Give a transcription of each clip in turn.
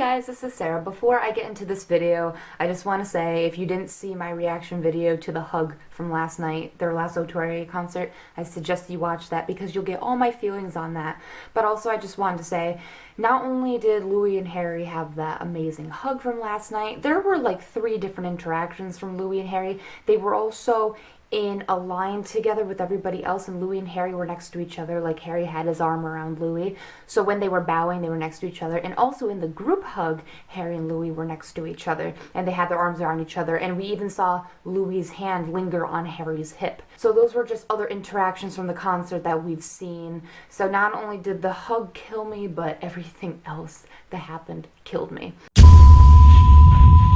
guys, this is Sarah. Before I get into this video, I just want to say if you didn't see my reaction video to the Hug from last night, their last O2RA concert, I suggest you watch that because you'll get all my feelings on that. But also I just wanted to say, not only did Louis and Harry have that amazing hug from last night, there were like 3 different interactions from Louis and Harry. They were also in a line together with everybody else, and Louis and Harry were next to each other. Like, Harry had his arm around Louis, so when they were bowing, they were next to each other. And also in the group hug, Harry and Louis were next to each other, and they had their arms around each other, and we even saw Louis's hand linger on Harry's hip. So those were just other interactions from the concert that we've seen. So not only did the hug kill me, but everything else that happened killed me.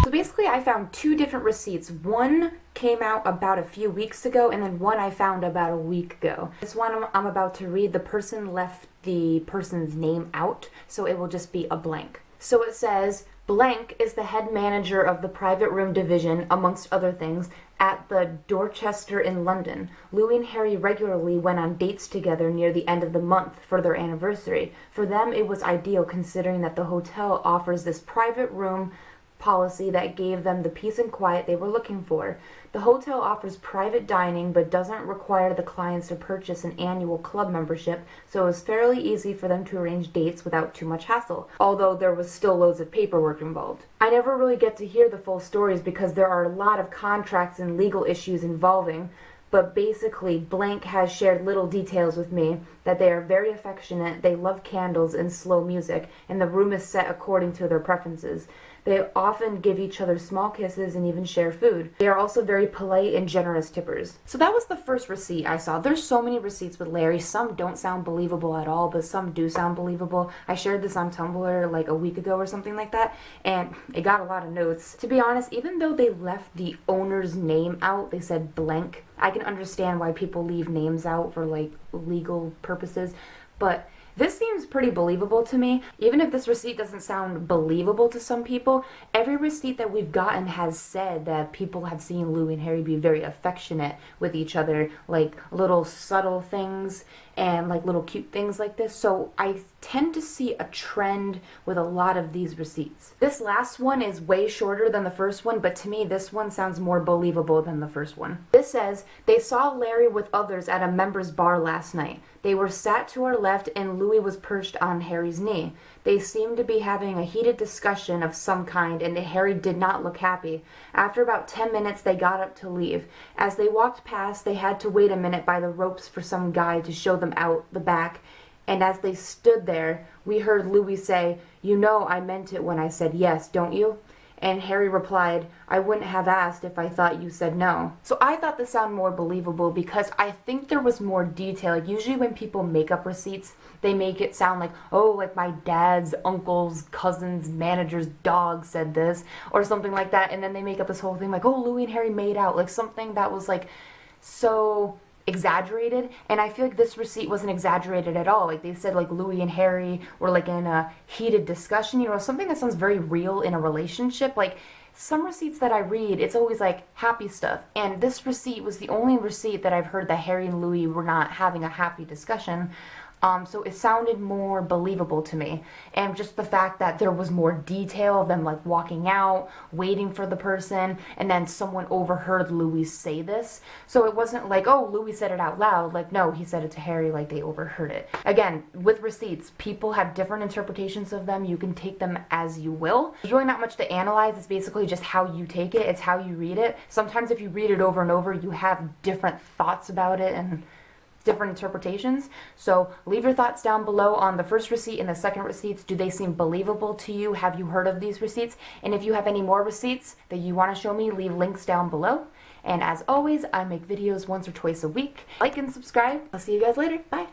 So basically I found 2 different receipts. One came out about a few weeks ago, and then one I found about a week ago. This one I'm about to read, the person left the person's name out, so it will just be a blank. So it says, blank is the head manager of the private room division, amongst other things, at the Dorchester in London. Louis and Harry regularly went on dates together near the end of the month for their anniversary. For them, it was ideal considering that the hotel offers this private room policy that gave them the peace and quiet they were looking for. The hotel offers private dining but doesn't require the clients to purchase an annual club membership, so it was fairly easy for them to arrange dates without too much hassle, although there was still loads of paperwork involved. I never really get to hear the full stories because there are a lot of contracts and legal issues involving, but basically blank has shared little details with me that they are very affectionate, they love candles and slow music, and the room is set according to their preferences. They often give each other small kisses and even share food. They are also very polite and generous tippers. So that was the first receipt I saw. There's so many receipts with Larry. Some don't sound believable at all, but some do sound believable. I shared this on Tumblr like a week ago or something like that, and it got a lot of notes. To be honest, even though they left the owner's name out, they said blank. I can understand why people leave names out for like legal purposes, but this seems pretty believable to me. Even if this receipt doesn't sound believable to some people, every receipt that we've gotten has said that people have seen Louis and Harry be very affectionate with each other, like little subtle things and like little cute things like this. So I tend to see a trend with a lot of these receipts. This last one is way shorter than the first one, but to me this one sounds more believable than the first one. This says, they saw Larry with others at a members bar last night. They were sat to our left and Louis was perched on Harry's knee. They seemed to be having a heated discussion of some kind, and Harry did not look happy. After about 10 minutes, they got up to leave. As they walked past, they had to wait a minute by the ropes for some guy to show them out the back, and as they stood there, we heard Louis say, "You know I meant it when I said yes, don't you?" And Harry replied, "I wouldn't have asked if I thought you said no." So I thought this sounded more believable because I think there was more detail. Usually when people make up receipts, they make it sound like, oh, like my dad's uncle's cousin's manager's dog said this, or something like that, and then they make up this whole thing like, oh, Louis and Harry made out, like something that was like so exaggerated. And I feel like this receipt wasn't exaggerated at all. Like they said like Louis and Harry were like in a heated discussion, you know, something that sounds very real in a relationship. Like some receipts that I read, it's always like happy stuff, and this receipt was the only receipt that I've heard that Harry and Louis were not having a happy discussion. So it sounded more believable to me, and just the fact that there was more detail of them like walking out, waiting for the person, and then someone overheard Louis say this. So it wasn't like, oh, Louis said it out loud. Like, no, he said it to Harry, like they overheard it. Again, with receipts, people have different interpretations of them. You can take them as you will. There's really not much to analyze. It's basically just how you take it. It's how you read it. Sometimes if you read it over and over, you have different thoughts about it and different interpretations. So leave your thoughts down below on the first receipt and the second receipts. Do they seem believable to you? Have you heard of these receipts? And if you have any more receipts that you want to show me, leave links down below. And as always, I make videos once or twice a week. Like and subscribe. I'll see you guys later. Bye.